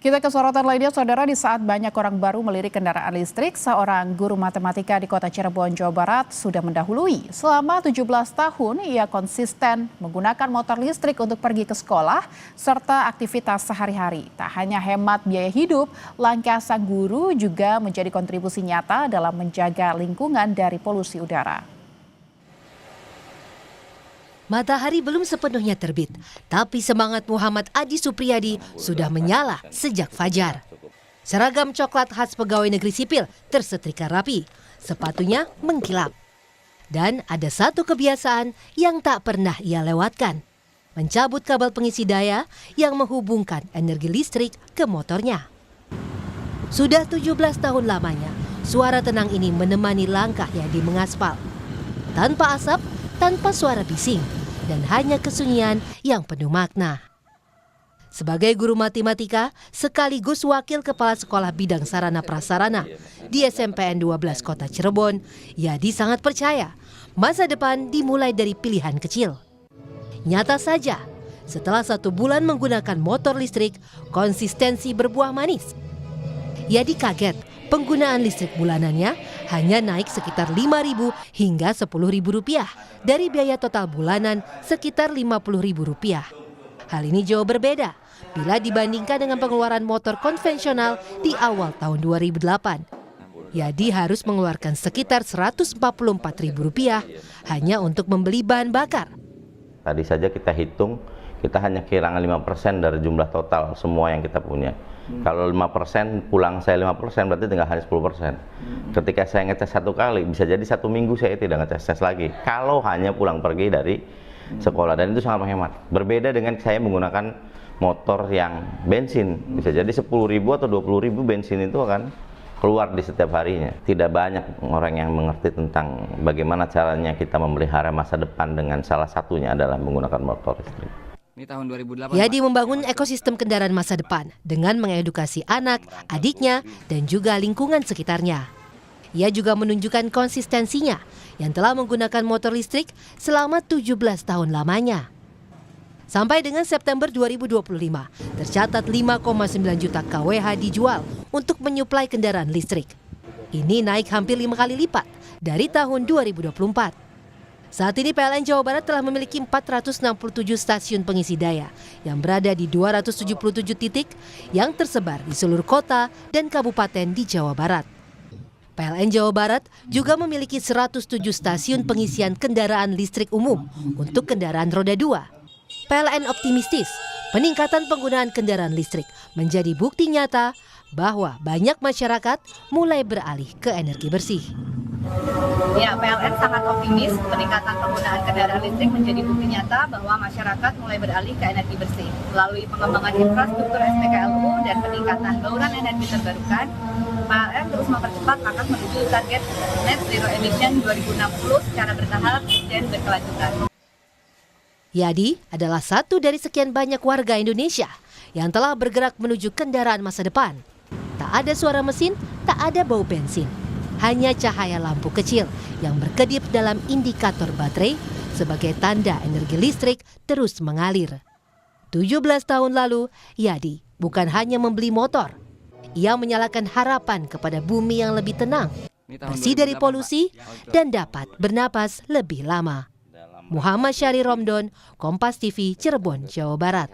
Kita ke sorotan lainnya, saudara. Di saat banyak orang baru melirik kendaraan listrik, seorang guru matematika di kota Cirebon, Jawa Barat sudah mendahului. Selama 17 tahun, ia konsisten menggunakan motor listrik untuk pergi ke sekolah serta aktivitas sehari-hari. Tak hanya hemat biaya hidup, langkah sang guru juga menjadi kontribusi nyata dalam menjaga lingkungan dari polusi udara. Matahari belum sepenuhnya terbit, tapi semangat Muhammad Adi Supriyadi sudah menyala sejak fajar. Seragam coklat khas pegawai negeri sipil tersetrika rapi, sepatunya mengkilap. Dan ada satu kebiasaan yang tak pernah ia lewatkan, mencabut kabel pengisi daya yang menghubungkan energi listrik ke motornya. Sudah 17 tahun lamanya, suara tenang ini menemani langkah Yadi mengaspal. Tanpa asap, tanpa suara bising, dan hanya kesunyian yang penuh makna. Sebagai guru matematika sekaligus wakil kepala sekolah bidang sarana prasarana di SMPN 12 Kota Cirebon, Yadi sangat percaya masa depan dimulai dari pilihan kecil. Nyata saja, setelah 1 bulan menggunakan motor listrik, konsistensi berbuah manis. Yadi kaget penggunaan listrik bulanannya hanya naik sekitar Rp5.000 hingga Rp10.000 dari biaya total bulanan sekitar Rp50.000. Hal ini jauh berbeda bila dibandingkan dengan pengeluaran motor konvensional di awal tahun 2008. Yadi harus mengeluarkan sekitar Rp144.000 hanya untuk membeli bahan bakar. Tadi saja kita hitung, kita hanya kehilangan 5% dari jumlah total semua yang kita punya. Kalau 5%, pulang saya 5%, berarti tinggal hanya 10%. Ketika saya ngetes 1 kali, bisa jadi 1 minggu saya tidak ngetes lagi. Kalau hanya pulang pergi dari sekolah, dan itu sangat menghemat. Berbeda dengan saya menggunakan motor yang bensin, bisa jadi 10.000 atau 20.000 bensin itu akan keluar di setiap harinya. Tidak banyak orang yang mengerti tentang bagaimana caranya kita memelihara masa depan dengan salah satunya adalah menggunakan motor listrik. Tahun 2008, Yadi membangun ekosistem kendaraan masa depan dengan mengedukasi anak, adiknya, dan juga lingkungan sekitarnya. Ia juga menunjukkan konsistensinya yang telah menggunakan motor listrik selama 17 tahun lamanya. Sampai dengan September 2025, tercatat 5,9 juta kWh dijual untuk menyuplai kendaraan listrik. Ini naik hampir 5 kali lipat dari tahun 2024. Saat ini PLN Jawa Barat telah memiliki 467 stasiun pengisi daya yang berada di 277 titik yang tersebar di seluruh kota dan kabupaten di Jawa Barat. PLN Jawa Barat juga memiliki 107 stasiun pengisian kendaraan listrik umum untuk kendaraan roda 2. PLN optimistis peningkatan penggunaan kendaraan listrik menjadi bukti nyata bahwa banyak masyarakat mulai beralih ke energi bersih. Ya, PLN sangat optimis peningkatan penggunaan kendaraan listrik menjadi bukti nyata bahwa masyarakat mulai beralih ke energi bersih. Melalui pengembangan infrastruktur SPKLU dan peningkatan bauran energi terbarukan, PLN terus mempercepat langkah menuju target net zero emission 2060 secara bertahap dan berkelanjutan. Yadi adalah satu dari sekian banyak warga Indonesia yang telah bergerak menuju kendaraan masa depan. Tak ada suara mesin, tak ada bau bensin. Hanya cahaya lampu kecil yang berkedip dalam indikator baterai sebagai tanda energi listrik terus mengalir. 17 tahun lalu, Yadi bukan hanya membeli motor. Ia menyalakan harapan kepada bumi yang lebih tenang, bersih dari polusi, dan dapat bernapas lebih lama. Muhammad Syahri Romdon, Kompas TV, Cirebon, Jawa Barat.